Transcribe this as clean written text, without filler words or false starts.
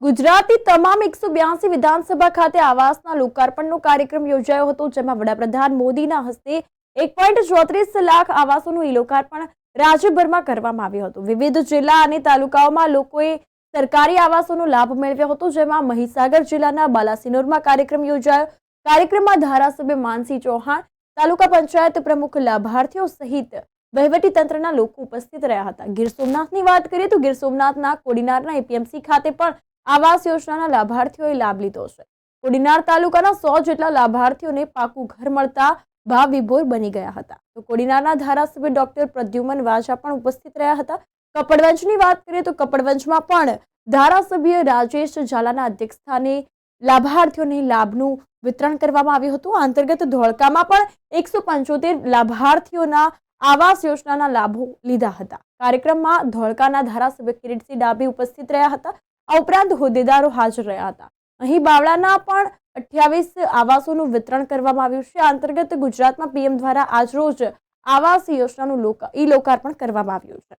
ગુજરાતની તમામ 182 વિધાનસભા ખાતે આવાસના લોકાર્પણનો કાર્યક્રમ યોજાયો હતો, જેમાં વડાપ્રધાન મોદીના હસ્તે 1.34 લાખ આવાસોનું ઈ-લોકાર્પણ રાજ્યભરમાં કરવામાં આવ્યું હતું। વિવિધ જિલ્લા અને તાલુકાઓમાં લોકોએ સરકારી આવાસોનો લાભ મેળવ્યો હતો, જેમાં મહીસાગર જિલ્લાના બાલાસિનોરમાં કાર્યક્રમ યોજાયો। કાર્યક્રમમાં ધારાસભ્ય માનસી ચૌહાણ, તાલુકા પંચાયત પ્રમુખ, લાભાર્થીઓ સહિત વહીવટી તંત્રના લોકો ઉપસ્થિત રહ્યા હતા। ગીર સોમનાથની વાત કરીએ તો ગીર સોમનાથના કોડીનારના એપીએમસી ખાતે પણ આવાસ યોજનાના લાભાર્થીઓએ લાભ લીધો છે। કોડીનાર તાલુકાના 100 જેટલા લાભાર્થીઓને પાકું ઘર મળતા ભાવ વિભોર બની ગયા હતા। તો કોડીનારના ધારાસભ્ય ડોક્ટર પ્રદ્યુમન વાજા પણ ઉપસ્થિત રહ્યા હતા। કપડવંજની વાત કરીએ તો કપડવંજમાં પણ ધારાસભ્ય રાજેશ ઝાલાના અધ્યક્ષસ્થાને લાભાર્થીઓને લાભનું વિતરણ કરવામાં આવ્યું હતું। આ અંતર્ગત ધોળકામાં પણ 175 લાભાર્થીઓના આવાસ યોજનાના લાભો લીધા હતા। કાર્યક્રમમાં ધોળકાના ધારાસભ્ય કિરીટસિંહ ડાભી ઉપસ્થિત રહ્યા હતા। આ ઉપરાંત હોદ્દેદારો હાજર રહ્યા હતા। અહીં બાવળાના પણ 28 આવાસોનું વિતરણ કરવામાં આવ્યું છે। આ અંતર્ગત ગુજરાતમાં પીએમ દ્વારા આજરોજ આવાસ યોજનાનું ઈ-લોકાર્પણ કરવામાં આવ્યું છે।